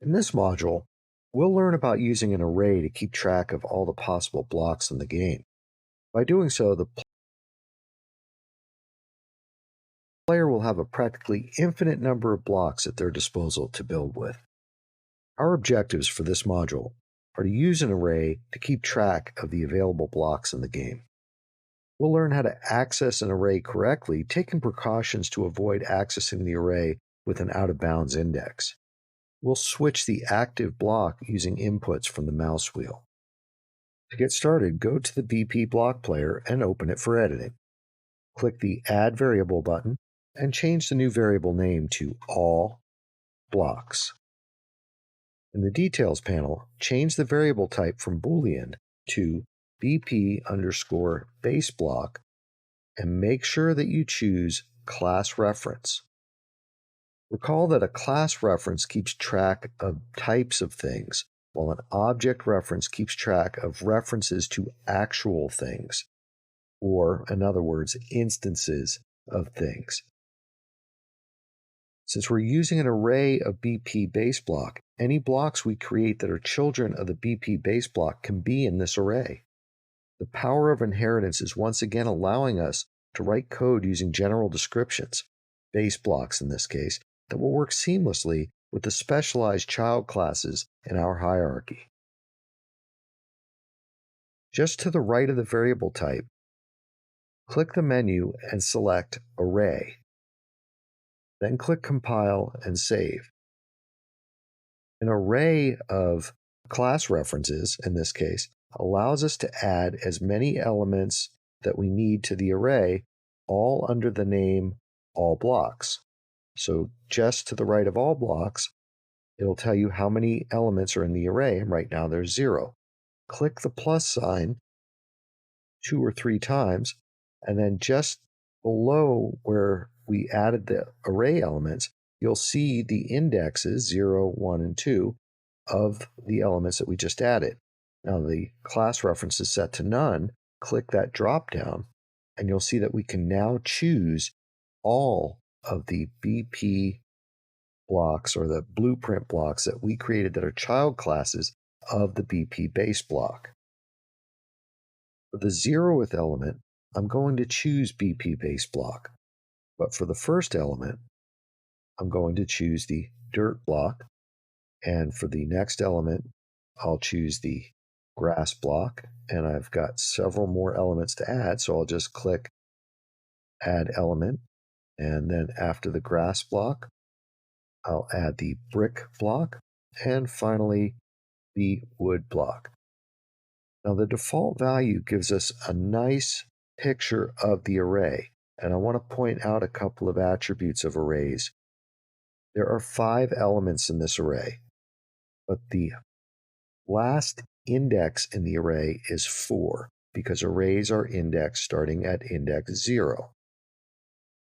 In this module, we'll learn about using an array to keep track of all the possible blocks in the game. By doing so, the player will have a practically infinite number of blocks at their disposal to build with. Our objectives for this module are to use an array to keep track of the available blocks in the game. We'll learn how to access an array correctly, taking precautions to avoid accessing the array with an out-of-bounds index. We'll switch the active block using inputs from the mouse wheel. To get started, go to the BP block player and open it for editing. Click the Add Variable button and change the new variable name to All Blocks. In the Details panel, change the variable type from Boolean to BP_BaseBlock and make sure that you choose Class Reference. Recall that a class reference keeps track of types of things, while an object reference keeps track of references to actual things, or, in other words, instances of things. Since we're using an array of BP base block, any blocks we create that are children of the BP base block can be in this array. The power of inheritance is once again allowing us to write code using general descriptions, base blocks in this case, that will work seamlessly with the specialized child classes in our hierarchy. Just to the right of the variable type, click the menu and select Array. Then click Compile and Save. An array of class references, in this case, allows us to add as many elements that we need to the array, all under the name All Blocks. So just to the right of all blocks, it'll tell you how many elements are in the array, and right now there's 0. Click the plus sign 2 or 3 times, and then just below where we added the array elements, you'll see the indexes 0, 1, and 2 of the elements that we just added. Now the class reference is set to none. Click that drop down, and you'll see that we can now choose all of the BP blocks or the blueprint blocks that we created that are child classes of the BP base block. For the 0th element, I'm going to choose BP base block. But for the first element, I'm going to choose the dirt block. And for the next element, I'll choose the grass block. And I've got several more elements to add, so I'll just click Add Element. And then after the grass block, I'll add the brick block. And finally, the wood block. Now the default value gives us a nice picture of the array. And I want to point out a couple of attributes of arrays. There are 5 elements in this array, but the last index in the array is 4 because arrays are indexed starting at index 0.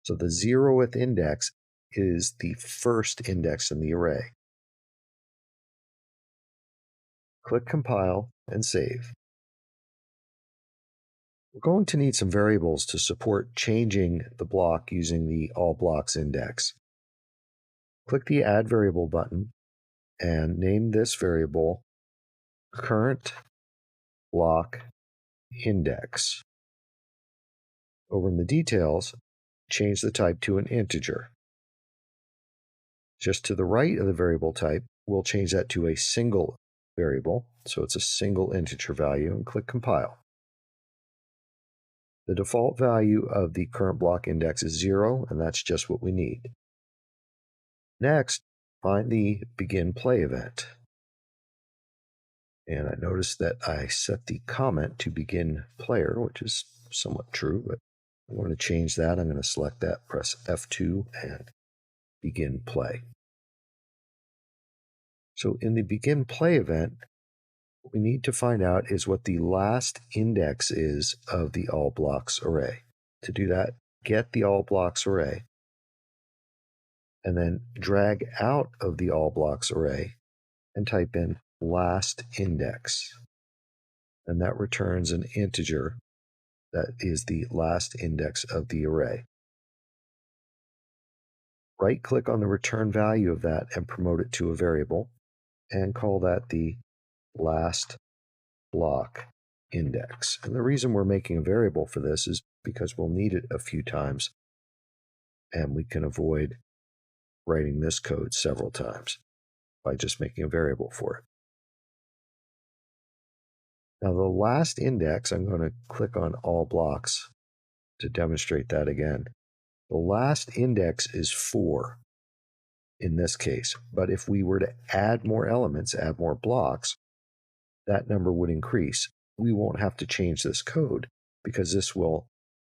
So the 0th index is the first index in the array. Click Compile and Save. We're going to need some variables to support changing the block using the All Blocks index. Click the Add Variable button and name this variable Current Block Index. Over in the details, change the type to an integer. Just to the right of the variable type, we'll change that to a single variable, so it's a single integer value, and click Compile. The default value of the current block index is 0, and that's just what we need. Next, find the Begin Play event. And I noticed that I set the comment to Begin Player, which is somewhat true, but I want to change that. I'm going to select that, press F2, and Begin Play. So in the Begin Play event, what we need to find out is what the last index is of the All Blocks array. To do that, get the All Blocks array, and then drag out of the All Blocks array and type in last index. And that returns an integer that is the last index of the array. Right-click on the return value of that and promote it to a variable. and call that the last block index. And the reason we're making a variable for this is because we'll need it a few times, and we can avoid writing this code several times by just making a variable for it. Now the last index, I'm going to click on all blocks to demonstrate that again. The last index is 4 in this case, but if we were to add more elements, add more blocks, that number would increase. We won't have to change this code because this will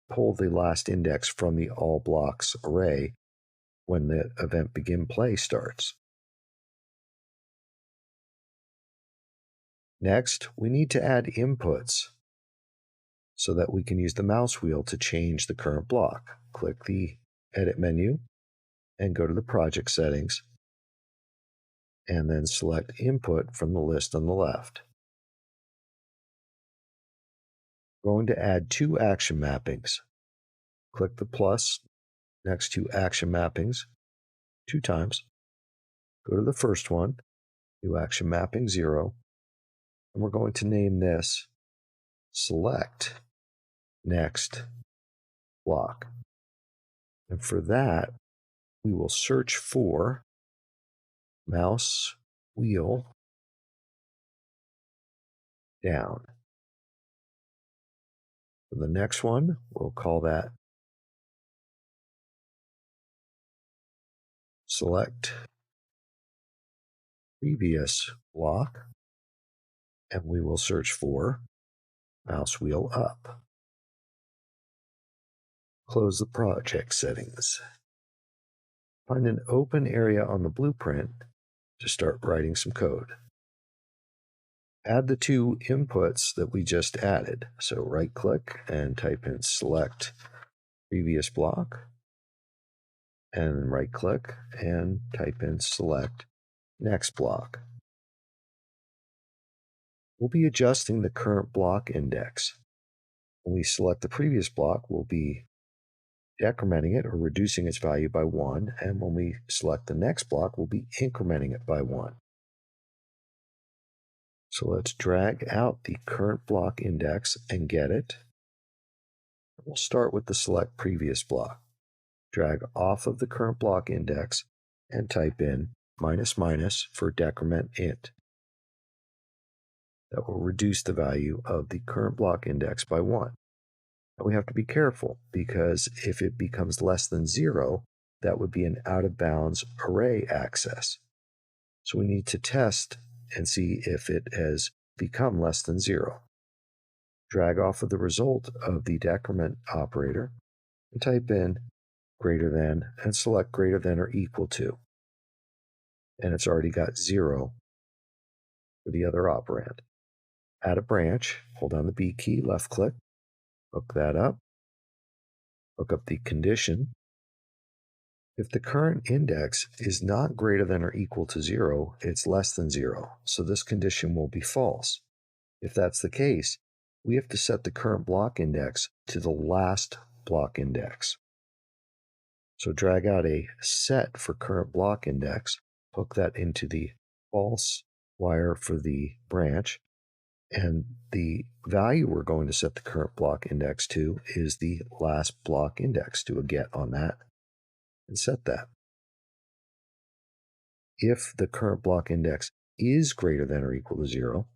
pull the last index from the all blocks array when the event begin play starts. Next, we need to add inputs so that we can use the mouse wheel to change the current block. Click the Edit menu and go to the project settings, and then select Input from the list on the left. We're going to add 2 action mappings. Click the plus next to action mappings 2 times. Go to the first one, do action mapping 0, and we're going to name this Select Next Block. And for that, we will search for mouse wheel down. For the next one, we'll call that Select Previous Block, and we will search for mouse wheel up. Close the project settings. Find an open area on the blueprint to start writing some code. Add the 2 inputs that we just added. So right click and type in Select Previous Block, and right click and type in Select Next Block. We'll be adjusting the current block index. When we select the previous block, we'll be decrementing it or reducing its value by 1, and when we select the next block, we'll be incrementing it by 1. So let's drag out the current block index and get it. We'll start with the select previous block. Drag off of the current block index and type in -- for decrement int. That will reduce the value of the current block index by 1. And we have to be careful because if it becomes less than 0, that would be an out of bounds array access. So we need to test and see if it has become less than 0. Drag off of the result of the decrement operator and type in greater than and select greater than or equal to. And it's already got 0 for the other operand. Add a branch, hold down the B key, left click, hook that up, hook up the condition. If the current index is not greater than or equal to 0, it's less than 0, so this condition will be false. If that's the case, we have to set the current block index to the last block index. So drag out a set for current block index, hook that into the false wire for the branch, and the value we're going to set the current block index to is the last block index. Do a get on that and set that. If the current block index is greater than or equal to 0,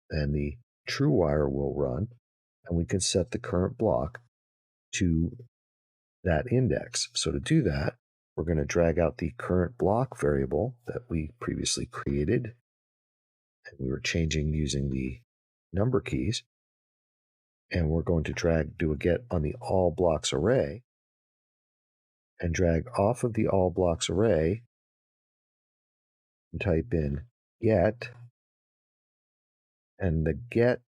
then the true wire will run, and we can set the current block to that index. So to do that, we're going to drag out the current block variable that we previously created, and we were changing using the number keys, and we're going to do a get on the all blocks array, and drag off of the all blocks array and type in get, and the get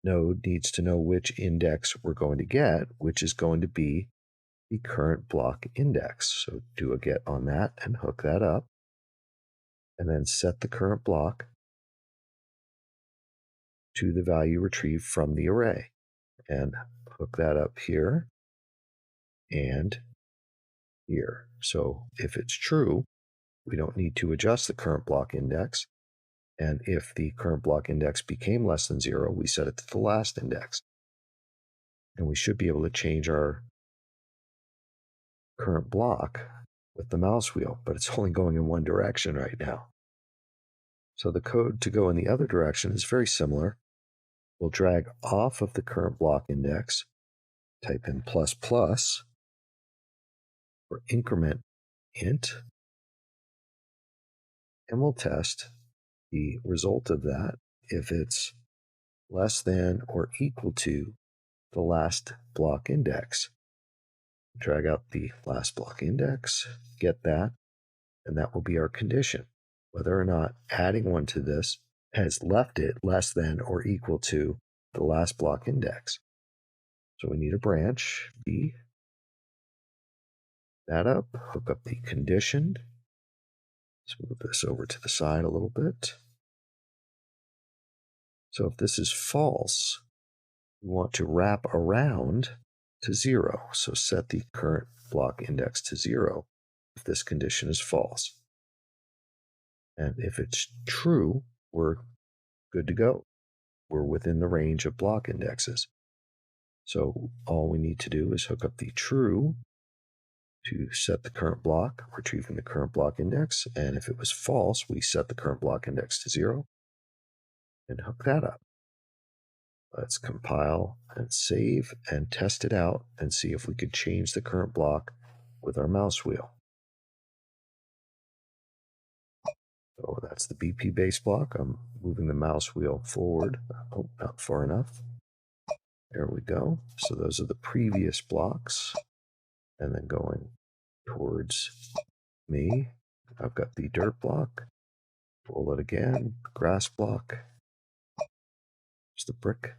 node needs to know which index we're going to get, which is going to be the current block index. So do a get on that and hook that up, and then set the current block to the value retrieved from the array, and hook that up here and here. So if it's true, we don't need to adjust the current block index. And if the current block index became less than 0, we set it to the last index. And we should be able to change our current block with the mouse wheel, but it's only going in one direction right now. So the code to go in the other direction is very similar. We'll drag off of the current block index, type in ++ or increment int, and we'll test the result of that if it's less than or equal to the last block index. Drag out the last block index, get that, and that will be our condition, whether or not adding one to this has left it less than or equal to the last block index. So we need a branch, B, that up, hook up the condition. Let's move this over to the side a little bit. So if this is false, we want to wrap around to 0. So set the current block index to 0 if this condition is false. And if it's true, we're good to go. We're within the range of block indexes. So all we need to do is hook up the true to set the current block, retrieving the current block index. And if it was false, we set the current block index to 0 and hook that up. Let's compile and save and test it out and see if we could change the current block with our mouse wheel. So that's the BP base block. I'm moving the mouse wheel forward. Oh, not far enough. There we go. So those are the previous blocks. And then going towards me, I've got the dirt block. Roll it again. Grass block. There's the brick.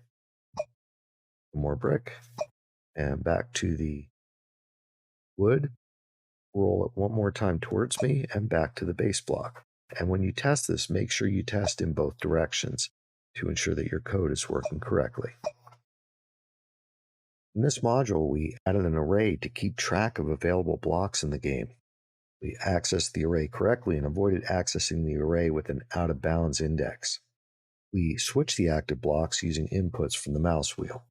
More brick. And back to the wood. Roll it one more time towards me and back to the base block. And when you test this, make sure you test in both directions to ensure that your code is working correctly. In this module, we added an array to keep track of available blocks in the game. We accessed the array correctly and avoided accessing the array with an out-of-bounds index. We switched the active blocks using inputs from the mouse wheel.